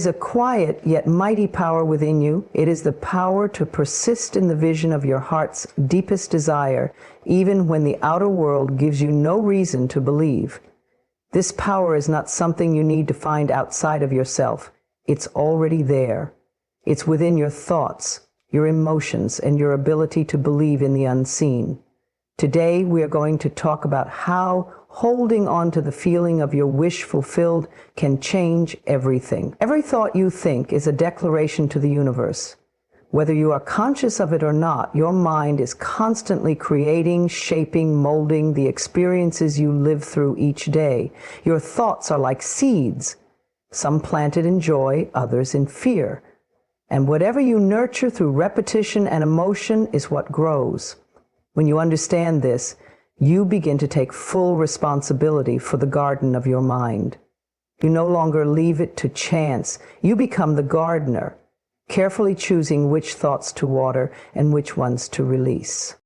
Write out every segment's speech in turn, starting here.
is a quiet yet mighty power within you. It is the power to persist in the vision of your heart's deepest desire, even when the outer world gives you no reason to believe. This power is not something you need to find outside of yourself. It's already there. It's within your thoughts, your emotions, and your ability to believe in the unseen. Today, we are going to talk about how holding on to the feeling of your wish fulfilled can change everything. Every thought you think is a declaration to the universe. Whether you are conscious of it or not, your mind is constantly creating, shaping, molding the experiences you live through each day. Your thoughts are like seeds, some planted in joy, others in fear. And whatever you nurture through repetition and emotion is what grows. When you understand this, you begin to take full responsibility for the garden of your mind. You no longer leave it to chance. You become the gardener, carefully choosing which thoughts to water and which ones to release.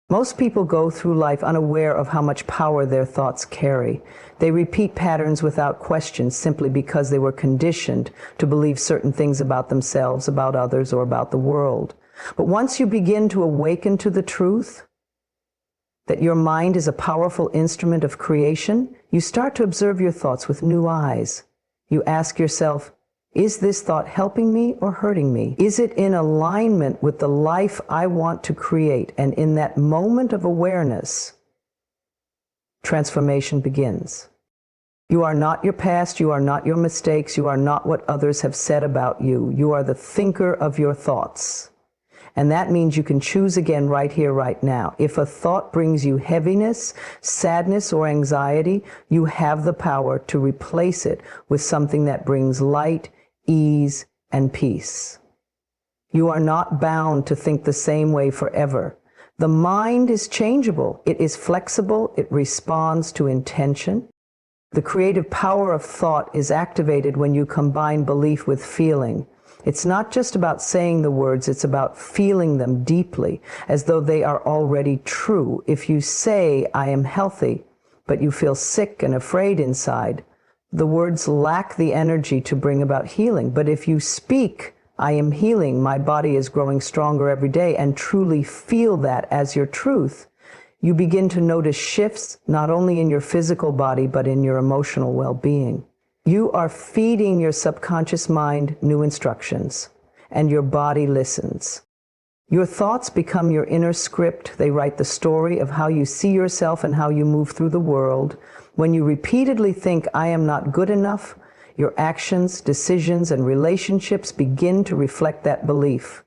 Most people go through life unaware of how much power their thoughts carry. They repeat patterns without question simply because they were conditioned to believe certain things about themselves, about others, or about the world. But once you begin to awaken to the truth that your mind is a powerful instrument of creation, you start to observe your thoughts with new eyes. You ask yourself, is this thought helping me or hurting me? Is it in alignment with the life I want to create? And in that moment of awareness, transformation begins. You are not your past, you are not your mistakes, you are not what others have said about you. You are the thinker of your thoughts. And that means you can choose again right here, right now. If a thought brings you heaviness, sadness, or anxiety, you have the power to replace it with something that brings light, ease, and peace. You are not bound to think the same way forever. The mind is changeable. It is flexible. It responds to intention. The creative power of thought is activated when you combine belief with feeling. It's not just about saying the words, it's about feeling them deeply, as though they are already true. If you say, I am healthy, but you feel sick and afraid inside, the words lack the energy to bring about healing. But if you speak, I am healing, my body is growing stronger every day, and truly feel that as your truth, you begin to notice shifts not only in your physical body, but in your emotional well-being. You are feeding your subconscious mind new instructions, and your body listens. Your thoughts become your inner script. They write the story of how you see yourself and how you move through the world. When you repeatedly think, I am not good enough, your actions, decisions, and relationships begin to reflect that belief.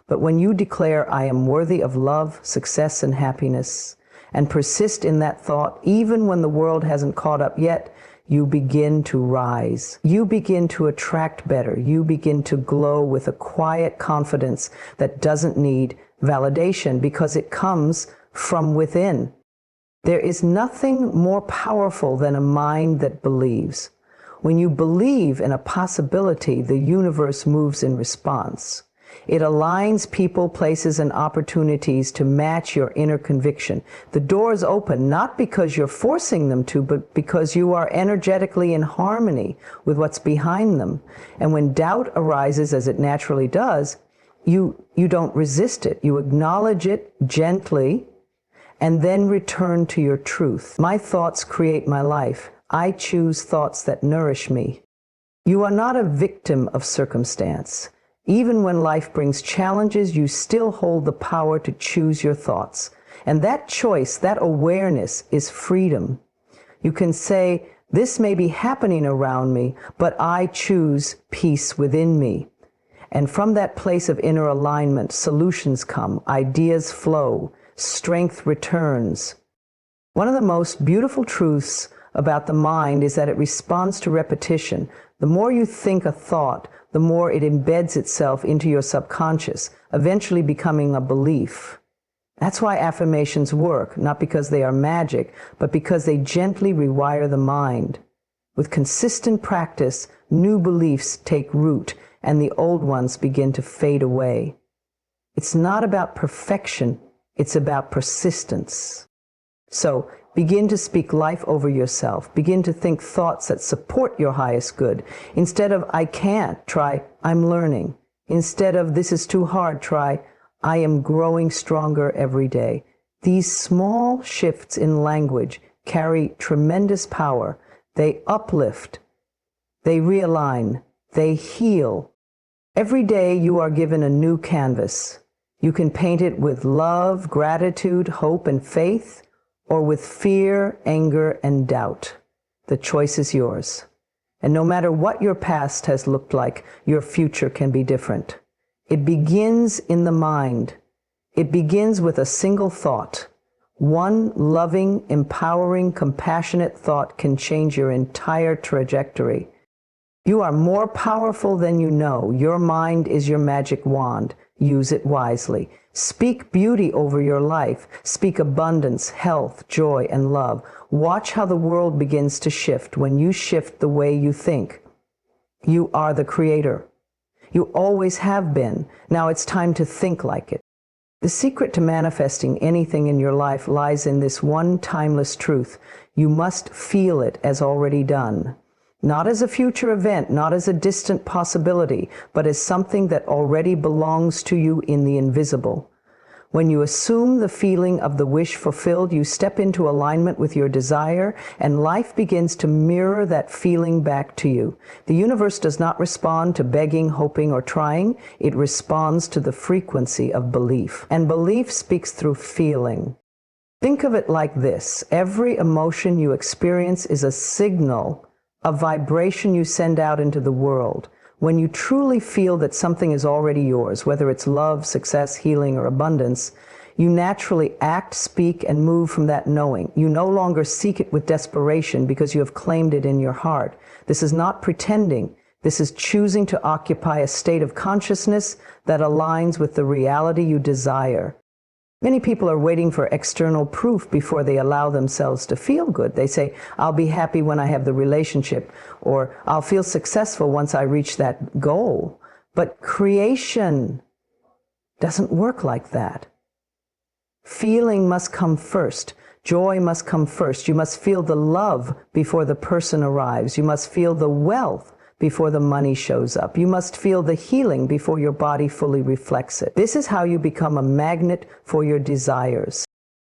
But when you declare, I am worthy of love, success, and happiness, and persist in that thought, even when the world hasn't caught up yet, you begin to rise. You begin to attract better. You begin to glow with a quiet confidence that doesn't need validation because it comes from within. There is nothing more powerful than a mind that believes. When you believe in a possibility, the universe moves in response. It aligns people, places, and opportunities to match your inner conviction. The doors open not because you're forcing them to, but because you are energetically in harmony with what's behind them. And when doubt arises, as it naturally does, you don't resist it. You acknowledge it gently and then return to your truth. My thoughts create my life. I choose thoughts that nourish me. You are not a victim of circumstance. Even when life brings challenges, you still hold the power to choose your thoughts. And that choice, that awareness, is freedom. You can say, this may be happening around me, but I choose peace within me. And from that place of inner alignment, solutions come, ideas flow, strength returns. One of the most beautiful truths about the mind is that it responds to repetition. The more you think a thought, the more it embeds itself into your subconscious, eventually becoming a belief. That's why affirmations work, not because they are magic, but because they gently rewire the mind. With consistent practice, new beliefs take root, and the old ones begin to fade away. It's not about perfection, it's about persistence. So begin to speak life over yourself. Begin to think thoughts that support your highest good. Instead of I can't, try I'm learning. Instead of this is too hard, try I am growing stronger every day. These small shifts in language carry tremendous power. They uplift, they realign, they heal. Every day you are given a new canvas. You can paint it with love, gratitude, hope, and faith, or with fear, anger, and doubt. The choice is yours. And no matter what your past has looked like, your future can be different. It begins in the mind. It begins with a single thought. One loving, empowering, compassionate thought can change your entire trajectory. You are more powerful than you know. Your mind is your magic wand. Use it wisely. Speak beauty over your life. Speak abundance, health, joy, and love. Watch how the world begins to shift when you shift the way you think. You are the creator. You always have been. Now it's time to think like it. The secret to manifesting anything in your life lies in this one timeless truth. You must feel it as already done. Not as a future event, not as a distant possibility, but as something that already belongs to you in the invisible. When you assume the feeling of the wish fulfilled, you step into alignment with your desire, and life begins to mirror that feeling back to you. The universe does not respond to begging, hoping, or trying. It responds to the frequency of belief. And belief speaks through feeling. Think of it like this. Every emotion you experience is a signal, a vibration you send out into the world. When you truly feel that something is already yours, whether it's love, success, healing, or abundance, you naturally act, speak, and move from that knowing. You no longer seek it with desperation because you have claimed it in your heart. This is not pretending. This is choosing to occupy a state of consciousness that aligns with the reality you desire. Many people are waiting for external proof before they allow themselves to feel good. They say, I'll be happy when I have the relationship, or I'll feel successful once I reach that goal. But creation doesn't work like that. Feeling must come first. Joy must come first. You must feel the love before the person arrives. You must feel the wealth before the money shows up. You must feel the healing before your body fully reflects it. This is how you become a magnet for your desires.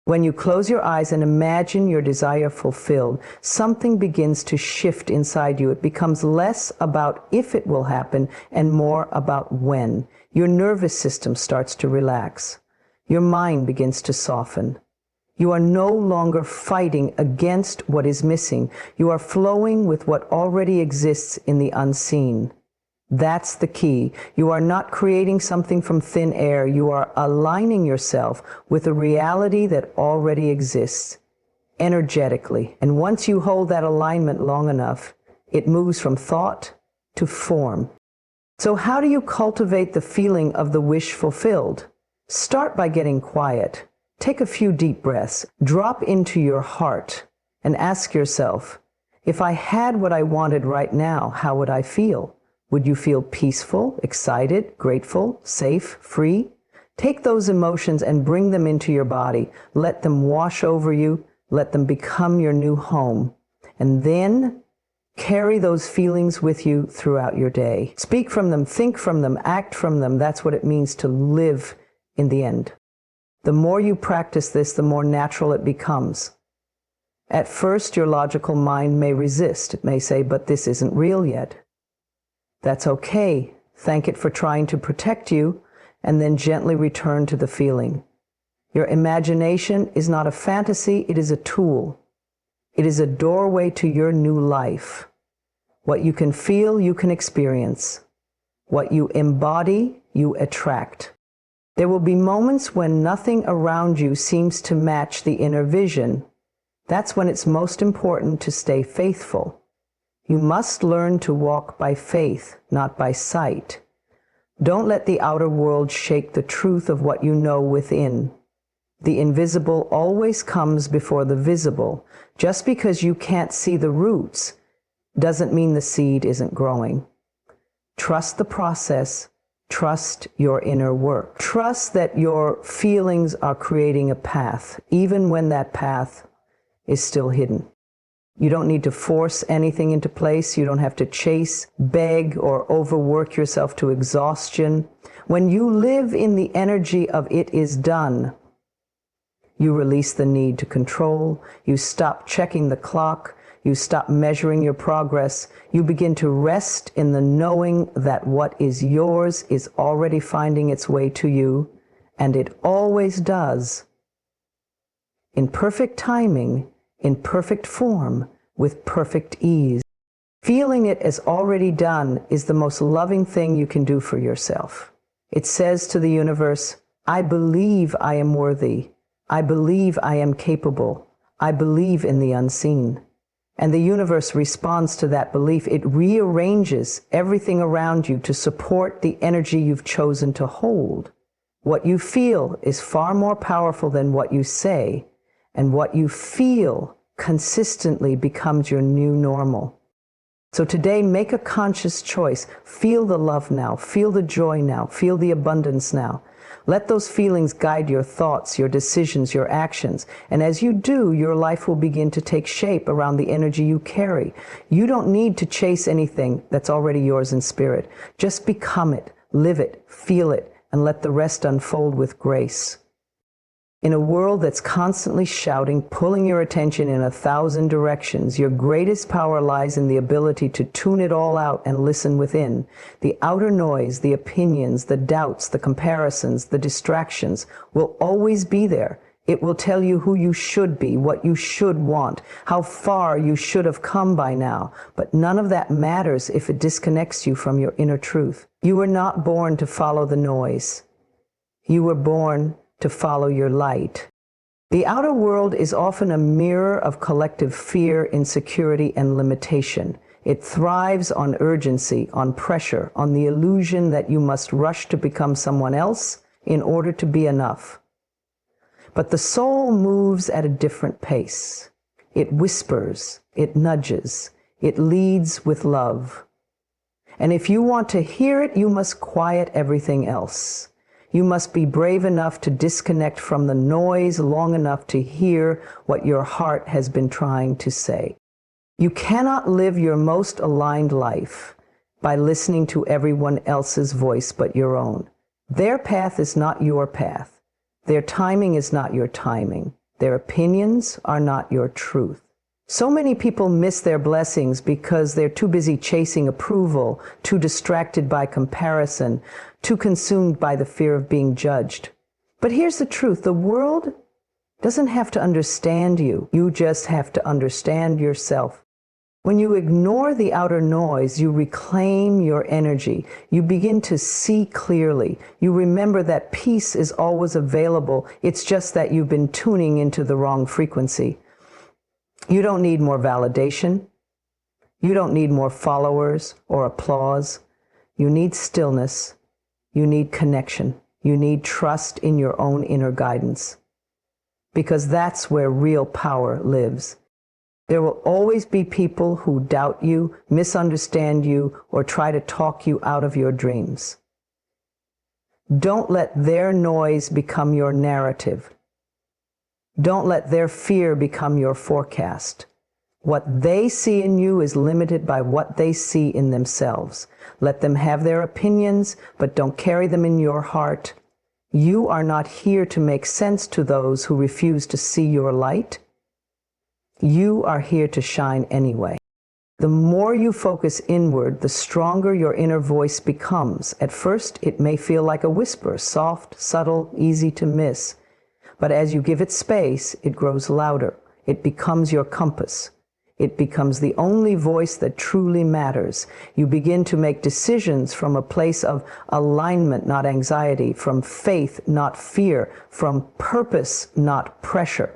When you close your eyes and imagine your desire fulfilled, something begins to shift inside you. It becomes less about if it will happen and more about when. Your nervous system starts to relax. Your mind begins to soften. You are no longer fighting against what is missing. You are flowing with what already exists in the unseen. That's the key. You are not creating something from thin air. You are aligning yourself with a reality that already exists energetically. And once you hold that alignment long enough, it moves from thought to form. So how do you cultivate the feeling of the wish fulfilled? Start by getting quiet. Take a few deep breaths, drop into your heart, and ask yourself, if I had what I wanted right now, how would I feel? Would you feel peaceful, excited, grateful, safe, free? Take those emotions and bring them into your body. Let them wash over you. Let them become your new home. And then carry those feelings with you throughout your day. Speak from them, think from them, act from them. That's what it means to live in the end. The more you practice this, the more natural it becomes. At first, your logical mind may resist. It may say, but this isn't real yet. That's okay. Thank it for trying to protect you, and then gently return to the feeling. Your imagination is not a fantasy, it is a tool. It is a doorway to your new life. What you can feel, you can experience. What you embody, you attract. There will be moments when nothing around you seems to match the inner vision. That's when it's most important to stay faithful. You must learn to walk by faith, not by sight. Don't let the outer world shake the truth of what you know within. The invisible always comes before the visible. Just because you can't see the roots doesn't mean the seed isn't growing. Trust the process. Trust your inner work. Trust that your feelings are creating a path, even when that path is still hidden. You don't need to force anything into place. You don't have to chase, beg, or overwork yourself to exhaustion. When you live in the energy of it is done, you release the need to control. You stop checking the clock. You stop measuring your progress. You begin to rest in the knowing that what is yours is already finding its way to you, and it always does. In perfect timing, in perfect form, with perfect ease. Feeling it as already done is the most loving thing you can do for yourself. It says to the universe, I believe I am worthy. I believe I am capable. I believe in the unseen. And the universe responds to that belief. It rearranges everything around you to support the energy you've chosen to hold. What you feel is far more powerful than what you say, and what you feel consistently becomes your new normal. So today, make a conscious choice. Feel the love now. Feel the joy now. Feel the abundance now. Let those feelings guide your thoughts, your decisions, your actions. And as you do, your life will begin to take shape around the energy you carry. You don't need to chase anything that's already yours in spirit. Just become it, live it, feel it, and let the rest unfold with grace. In a world that's constantly shouting, pulling your attention in 1,000 directions, your greatest power lies in the ability to tune it all out and listen within. The outer noise, the opinions, the doubts, the comparisons, the distractions will always be there. It will tell you who you should be, what you should want, how far you should have come by now. But none of that matters if it disconnects you from your inner truth. You were not born to follow the noise. You were born to follow your light. The outer world is often a mirror of collective fear, insecurity, and limitation. It thrives on urgency, on pressure, on the illusion that you must rush to become someone else in order to be enough. But the soul moves at a different pace. It whispers, it nudges, it leads with love. And if you want to hear it, you must quiet everything else. You must be brave enough to disconnect from the noise long enough to hear what your heart has been trying to say. You cannot live your most aligned life by listening to everyone else's voice but your own. Their path is not your path. Their timing is not your timing. Their opinions are not your truth. So many people miss their blessings because they're too busy chasing approval, too distracted by comparison, too consumed by the fear of being judged. But here's the truth. The world doesn't have to understand you. You just have to understand yourself. When you ignore the outer noise, you reclaim your energy. You begin to see clearly. You remember that peace is always available. It's just that you've been tuning into the wrong frequency. You don't need more validation. You don't need more followers or applause. You need stillness. You need connection. You need trust in your own inner guidance. Because that's where real power lives. There will always be people who doubt you, misunderstand you, or try to talk you out of your dreams. Don't let their noise become your narrative. Don't let their fear become your forecast. What they see in you is limited by what they see in themselves. Let them have their opinions, but don't carry them in your heart. You are not here to make sense to those who refuse to see your light. You are here to shine anyway. The more you focus inward, the stronger your inner voice becomes. At first, it may feel like a whisper, soft, subtle, easy to miss. But as you give it space, it grows louder. It becomes your compass. It becomes the only voice that truly matters. You begin to make decisions from a place of alignment, not anxiety, from faith, not fear, from purpose, not pressure.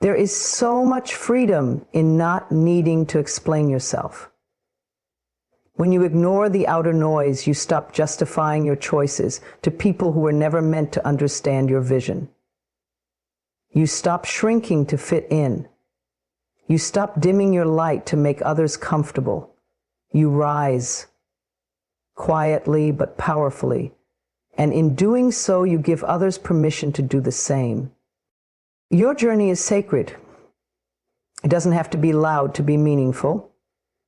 There is so much freedom in not needing to explain yourself. When you ignore the outer noise, you stop justifying your choices to people who were never meant to understand your vision. You stop shrinking to fit in. You stop dimming your light to make others comfortable. You rise. quietly but powerfully. And in doing so, you give others permission to do the same. Your journey is sacred. It doesn't have to be loud to be meaningful.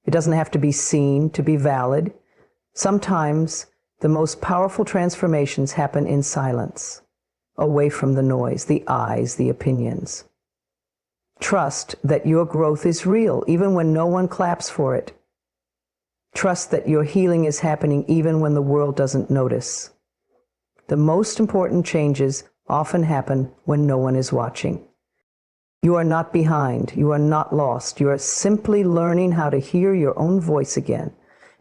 It doesn't have to be seen to be valid. Sometimes the most powerful transformations happen in silence, away from the noise, the eyes, the opinions. Trust that your growth is real, even when no one claps for it. Trust that your healing is happening even when the world doesn't notice. The most important changes often happen when no one is watching. You are not behind. You are not lost. You are simply learning how to hear your own voice again.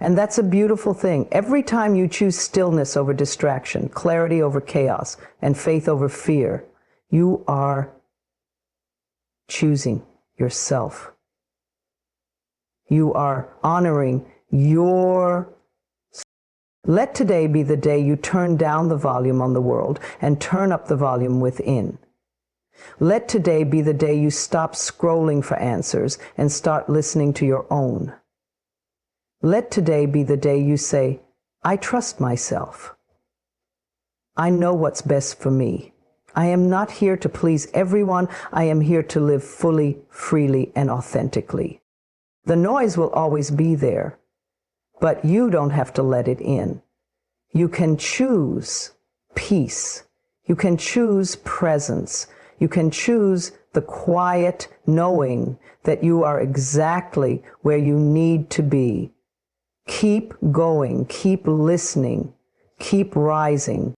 And that's a beautiful thing. Every time you choose stillness over distraction, clarity over chaos, and faith over fear, you are choosing yourself. You are honoring your. Let today be the day you turn down the volume on the world and turn up the volume within. Let today be the day you stop scrolling for answers and start listening to your own. Let today be the day you say, I trust myself. I know what's best for me. I am not here to please everyone. I am here to live fully, freely, and authentically. The noise will always be there, but you don't have to let it in. You can choose peace. You can choose presence. You can choose the quiet knowing that you are exactly where you need to be. Keep going, keep listening, keep rising.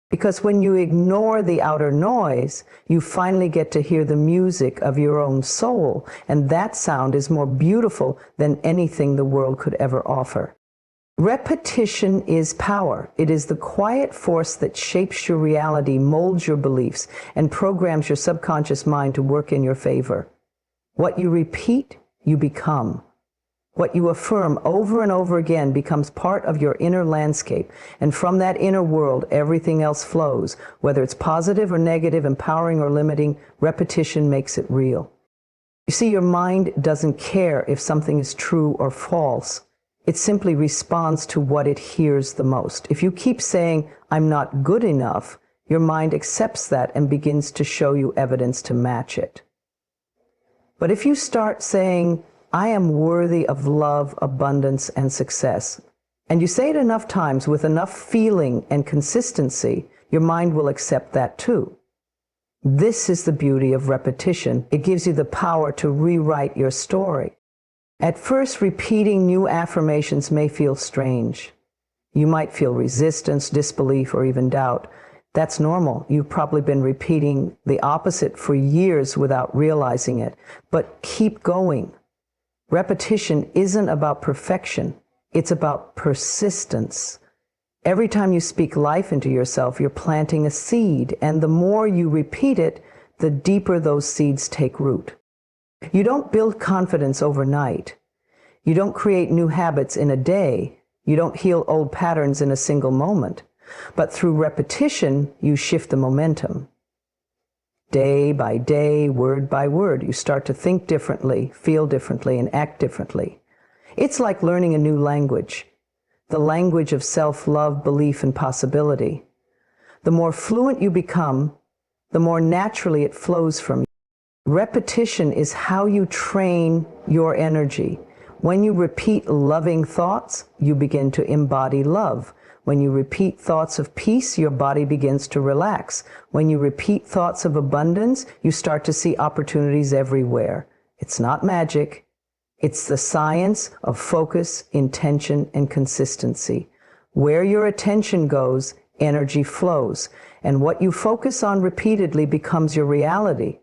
Because when you ignore the outer noise, you finally get to hear the music of your own soul, and that sound is more beautiful than anything the world could ever offer. Repetition is power. It is the quiet force that shapes your reality, molds your beliefs, and programs your subconscious mind to work in your favor. What you repeat, you become. What you affirm over and over again becomes part of your inner landscape, and from that inner world, everything else flows. Whether it's positive or negative, empowering or limiting, repetition makes it real. You see, your mind doesn't care if something is true or false. It simply responds to what it hears the most. If you keep saying, I'm not good enough, your mind accepts that and begins to show you evidence to match it. But if you start saying, I am worthy of love, abundance, and success, and you say it enough times with enough feeling and consistency, your mind will accept that too. This is the beauty of repetition. It gives you the power to rewrite your story. At first, repeating new affirmations may feel strange. You might feel resistance, disbelief, or even doubt. That's normal. You've probably been repeating the opposite for years without realizing it. But keep going. Repetition isn't about perfection. It's about persistence. Every time you speak life into yourself, you're planting a seed, and the more you repeat it, the deeper those seeds take root. You don't build confidence overnight. You don't create new habits in a day. You don't heal old patterns in a single moment. But through repetition, you shift the momentum. Day by day, word by word, you start to think differently, feel differently, and act differently. It's like learning a new language, the language of self-love, belief, and possibility. The more fluent you become, the more naturally it flows from you. Repetition is how you train your energy. When you repeat loving thoughts, you begin to embody love. When you repeat thoughts of peace, your body begins to relax. When you repeat thoughts of abundance, you start to see opportunities everywhere. It's not magic. It's the science of focus, intention, and consistency. Where your attention goes, energy flows. And what you focus on repeatedly becomes your reality.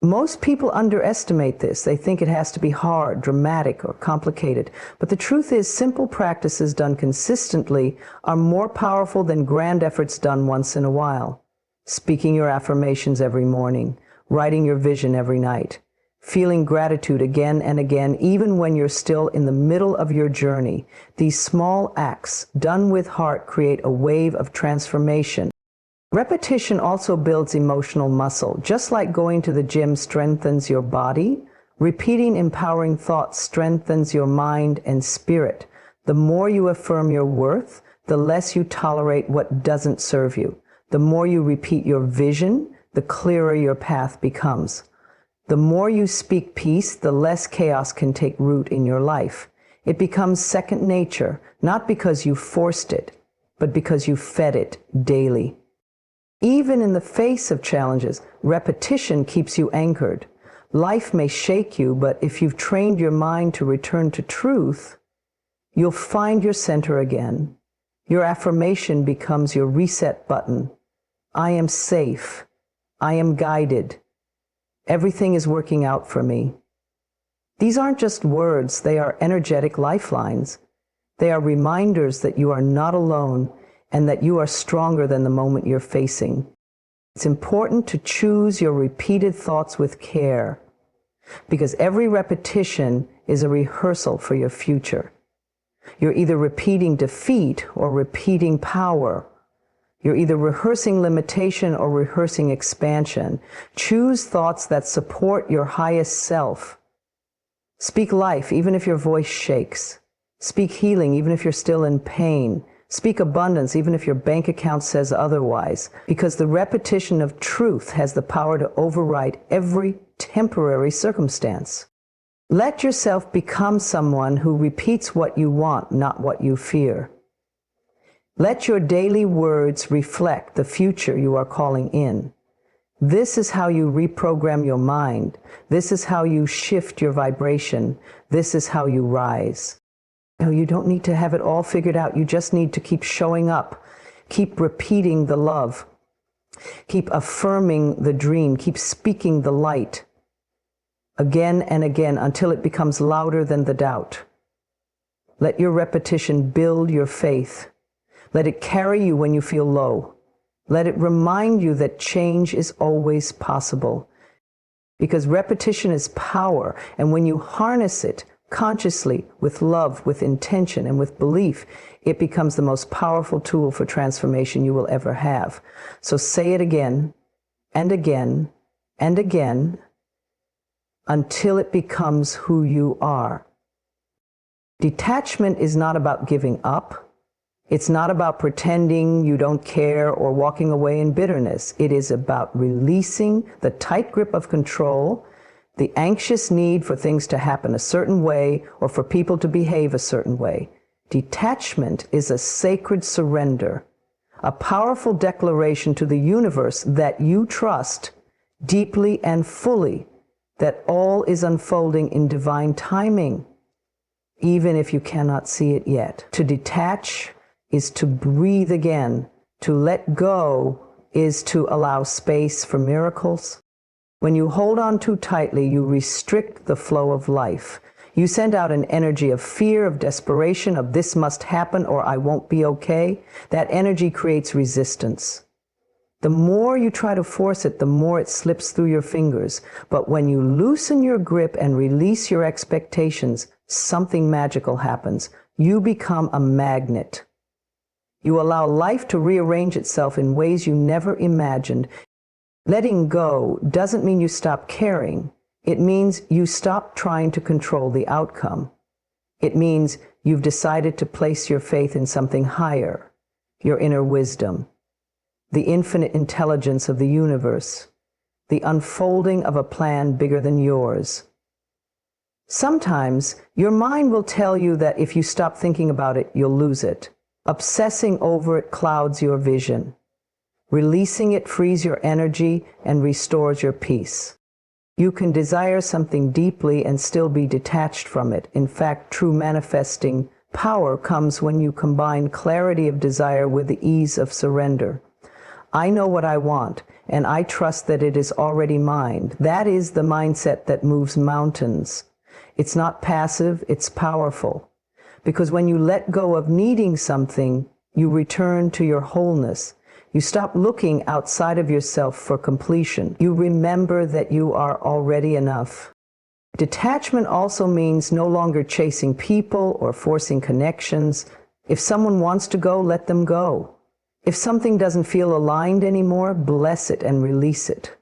Most people underestimate this. They think it has to be hard, dramatic, or complicated. But the truth is, simple practices done consistently are more powerful than grand efforts done once in a while. Speaking your affirmations every morning, writing your vision every night, feeling gratitude again and again, even when you're still in the middle of your journey. These small acts, done with heart, create a wave of transformation. Repetition also builds emotional muscle. Just like going to the gym strengthens your body, repeating empowering thoughts strengthens your mind and spirit. The more you affirm your worth, the less you tolerate what doesn't serve you. The more you repeat your vision, the clearer your path becomes. The more you speak peace, the less chaos can take root in your life. It becomes second nature, not because you forced it, but because you fed it daily. Even in the face of challenges, repetition keeps you anchored. Life may shake you, but if you've trained your mind to return to truth, you'll find your center again. Your affirmation becomes your reset button. I am safe. I am guided. Everything is working out for me. These aren't just words, they are energetic lifelines. They are reminders that you are not alone and that you are stronger than the moment you're facing. It's important to choose your repeated thoughts with care, because every repetition is a rehearsal for your future. You're either repeating defeat or repeating power. You're either rehearsing limitation or rehearsing expansion. Choose thoughts that support your highest self. Speak life even if your voice shakes. Speak healing even if you're still in pain. Speak abundance even if your bank account says otherwise, because the repetition of truth has the power to override every temporary circumstance. Let yourself become someone who repeats what you want, not what you fear. Let your daily words reflect the future you are calling in. This is how you reprogram your mind. This is how you shift your vibration. This is how you rise. You don't need to have it all figured out. You just need to keep showing up. Keep repeating the love. Keep affirming the dream. Keep speaking the light again and again until it becomes louder than the doubt. Let your repetition build your faith. Let it carry you when you feel low. Let it remind you that change is always possible. Because repetition is power, and when you harness it consciously, with love, with intention, and with belief, it becomes the most powerful tool for transformation you will ever have. So say it again, and again, and again, until it becomes who you are. Detachment is not about giving up. It's not about pretending you don't care or walking away in bitterness. It is about releasing the tight grip of control, the anxious need for things to happen a certain way or for people to behave a certain way. Detachment is a sacred surrender, a powerful declaration to the universe that you trust deeply and fully, that all is unfolding in divine timing, even if you cannot see it yet. To detach is to breathe again. To let go is to allow space for miracles. When you hold on too tightly, you restrict the flow of life. You send out an energy of fear, of desperation, of this must happen or I won't be okay. That energy creates resistance. The more you try to force it, the more it slips through your fingers. But when you loosen your grip and release your expectations, something magical happens. You become a magnet. You allow life to rearrange itself in ways you never imagined. Letting go doesn't mean you stop caring. It means you stop trying to control the outcome. It means you've decided to place your faith in something higher, your inner wisdom, the infinite intelligence of the universe, the unfolding of a plan bigger than yours. Sometimes your mind will tell you that if you stop thinking about it, you'll lose it. Obsessing over it clouds your vision. Releasing it frees your energy and restores your peace. You can desire something deeply and still be detached from it. In fact, true manifesting power comes when you combine clarity of desire with the ease of surrender. I know what I want, and I trust that it is already mine. That is the mindset that moves mountains. It's not passive, it's powerful. Because when you let go of needing something, you return to your wholeness. You stop looking outside of yourself for completion. You remember that you are already enough. Detachment also means no longer chasing people or forcing connections. If someone wants to go, let them go. If something doesn't feel aligned anymore, bless it and release it.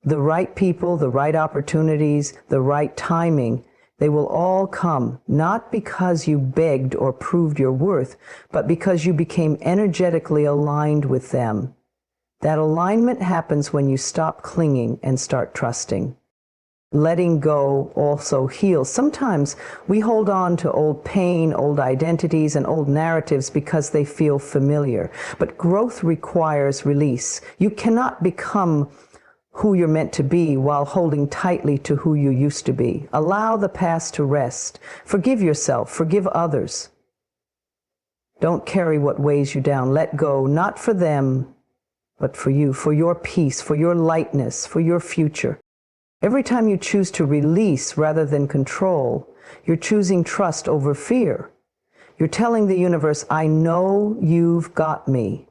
The right people, the right opportunities, the right timing, They will all come, not because you begged or proved your worth, but because you became energetically aligned with them. That alignment happens when you stop clinging and start trusting. Letting go also heals. Sometimes we hold on to old pain, old identities, and old narratives because they feel familiar. But growth requires release. You cannot become who you're meant to be while holding tightly to who you used to be. Allow the past to rest. Forgive yourself. Forgive others. Don't carry what weighs you down. Let go, not for them, but for you, for your peace, for your lightness, for your future. Every time you choose to release rather than control, you're choosing trust over fear. You're telling the universe, I know you've got me.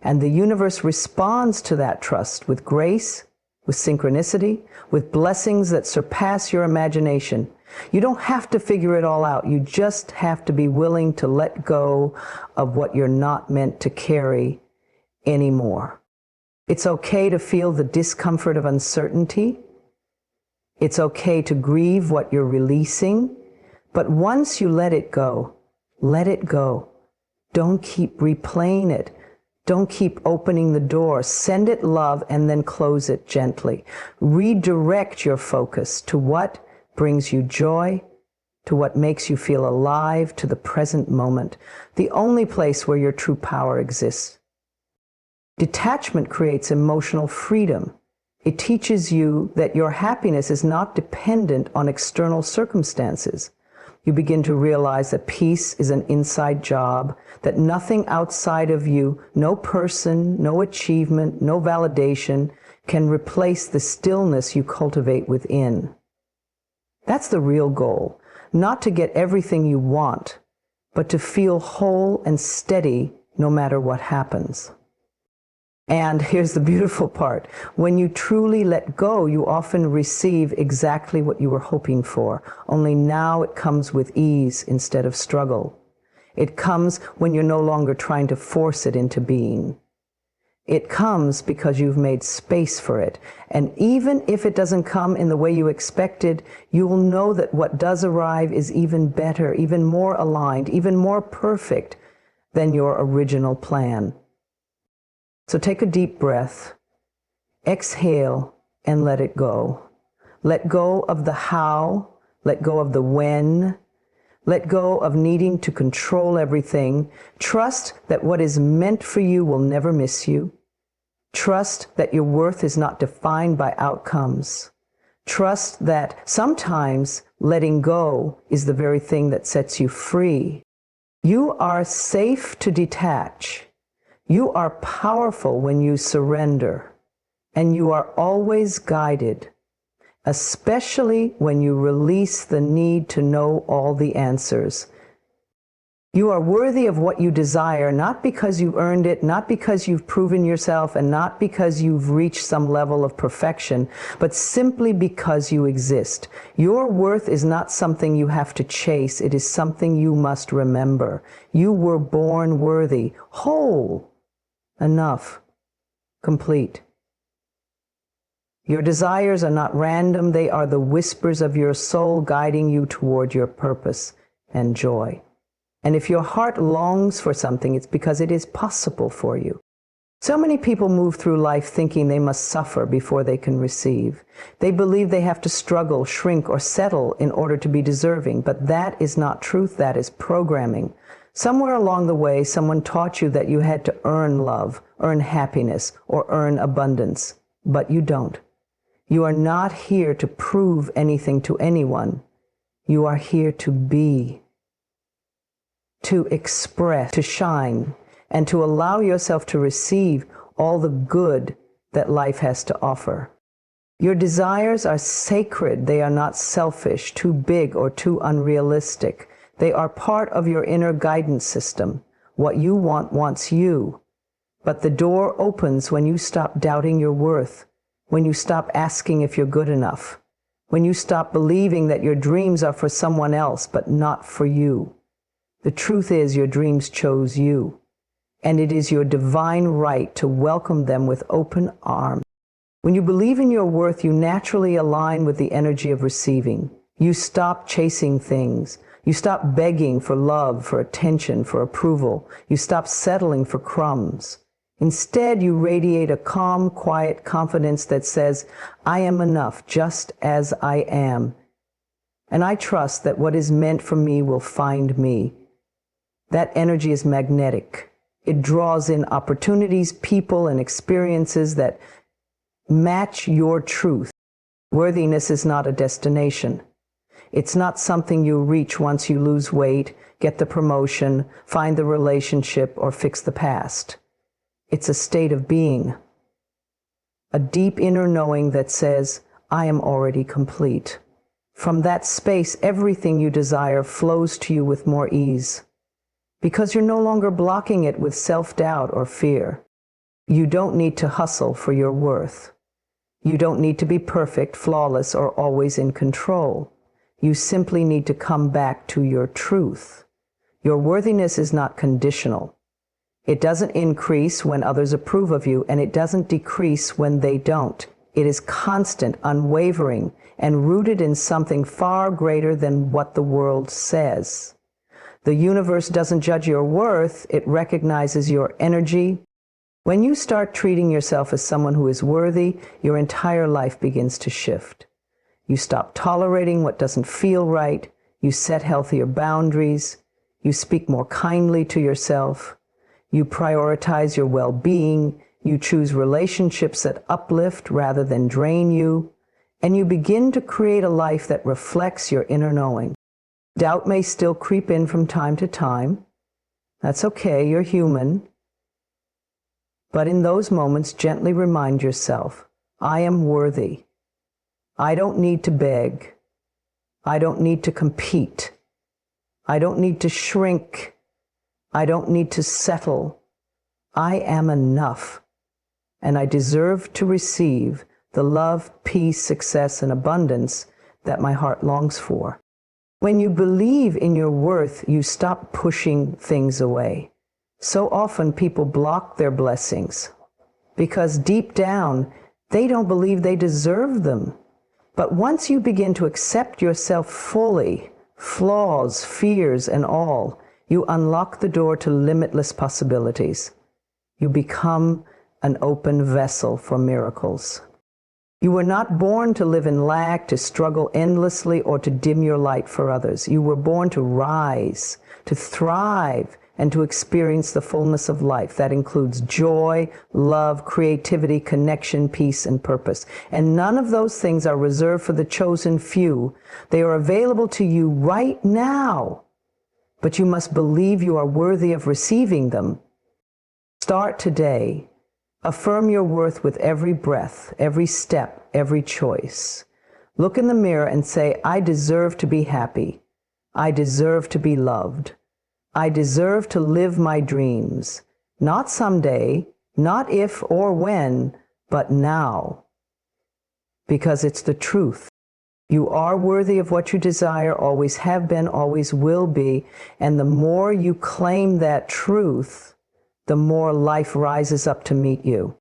And the universe responds to that trust with grace, with synchronicity, with blessings that surpass your imagination. You don't have to figure it all out. You just have to be willing to let go of what you're not meant to carry anymore. It's okay to feel the discomfort of uncertainty. It's okay to grieve what you're releasing. But once you let it go, let it go. Don't keep replaying it. Don't keep opening the door. Send it love and then close it gently. Redirect your focus to what brings you joy, to what makes you feel alive, to the present moment, the only place where your true power exists. Detachment creates emotional freedom. It teaches you that your happiness is not dependent on external circumstances. You begin to realize that peace is an inside job, that nothing outside of you, no person, no achievement, no validation, can replace the stillness you cultivate within. That's the real goal, not to get everything you want, but to feel whole and steady no matter what happens. And here's the beautiful part. When you truly let go, you often receive exactly what you were hoping for, only now it comes with ease instead of struggle. It comes when you're no longer trying to force it into being. It comes because you've made space for it. And even if it doesn't come in the way you expected, you will know that what does arrive is even better, even more aligned, even more perfect than your original plan. So take a deep breath, exhale, and let it go. Let go of the how, let go of the when, let go of needing to control everything. Trust that what is meant for you will never miss you. Trust that your worth is not defined by outcomes. Trust that sometimes letting go is the very thing that sets you free. You are safe to detach. You are powerful when you surrender, and you are always guided, especially when you release the need to know all the answers. You are worthy of what you desire, not because you earned it, not because you've proven yourself, and not because you've reached some level of perfection, but simply because you exist. Your worth is not something you have to chase. It is something you must remember. You were born worthy, whole, enough, complete. Your desires are not random. They are the whispers of your soul guiding you toward your purpose and joy. And if your heart longs for something, it's because it is possible for you. So many people move through life thinking they must suffer before they can receive. They believe they have to struggle, shrink, or settle in order to be deserving, but that is not truth. That is programming. Somewhere along the way, someone taught you that you had to earn love, earn happiness, or earn abundance, but you don't. You are not here to prove anything to anyone. You are here to be, to express, to shine, and to allow yourself to receive all the good that life has to offer. Your desires are sacred. They are not selfish, too big, or too unrealistic. They are part of your inner guidance system. What you want wants you. But the door opens when you stop doubting your worth, when you stop asking if you're good enough, when you stop believing that your dreams are for someone else but not for you. The truth is your dreams chose you, and it is your divine right to welcome them with open arms. When you believe in your worth, you naturally align with the energy of receiving. You stop chasing things. You stop begging for love, for attention, for approval. You stop settling for crumbs. Instead, you radiate a calm, quiet confidence that says, I am enough just as I am. And I trust that what is meant for me will find me. That energy is magnetic. It draws in opportunities, people, and experiences that match your truth. Worthiness is not a destination. It's not something you reach once you lose weight, get the promotion, find the relationship, or fix the past. It's a state of being. A deep inner knowing that says, I am already complete. From that space, everything you desire flows to you with more ease. Because you're no longer blocking it with self-doubt or fear. You don't need to hustle for your worth. You don't need to be perfect, flawless, or always in control. You simply need to come back to your truth. Your worthiness is not conditional. It doesn't increase when others approve of you, and it doesn't decrease when they don't. It is constant, unwavering, and rooted in something far greater than what the world says. The universe doesn't judge your worth, it recognizes your energy. When you start treating yourself as someone who is worthy, your entire life begins to shift. You stop tolerating what doesn't feel right, you set healthier boundaries, you speak more kindly to yourself, you prioritize your well-being, you choose relationships that uplift rather than drain you, and you begin to create a life that reflects your inner knowing. Doubt may still creep in from time to time. That's okay, you're human. But in those moments, gently remind yourself, I am worthy. I don't need to beg. I don't need to compete. I don't need to shrink. I don't need to settle. I am enough, and I deserve to receive the love, peace, success, and abundance that my heart longs for. When you believe in your worth, you stop pushing things away. So often people block their blessings because deep down, they don't believe they deserve them. But once you begin to accept yourself fully, flaws, fears, and all, you unlock the door to limitless possibilities. You become an open vessel for miracles. You were not born to live in lack, to struggle endlessly, or to dim your light for others. You were born to rise, to thrive, and to experience the fullness of life. That includes joy, love, creativity, connection, peace, and purpose. And none of those things are reserved for the chosen few. They are available to you right now. But you must believe you are worthy of receiving them. Start today. Affirm your worth with every breath, every step, every choice. Look in the mirror and say, I deserve to be happy. I deserve to be loved. I deserve to live my dreams. Not someday, not if or when, but now. Because it's the truth. You are worthy of what you desire, always have been, always will be. And the more you claim that truth, the more life rises up to meet you.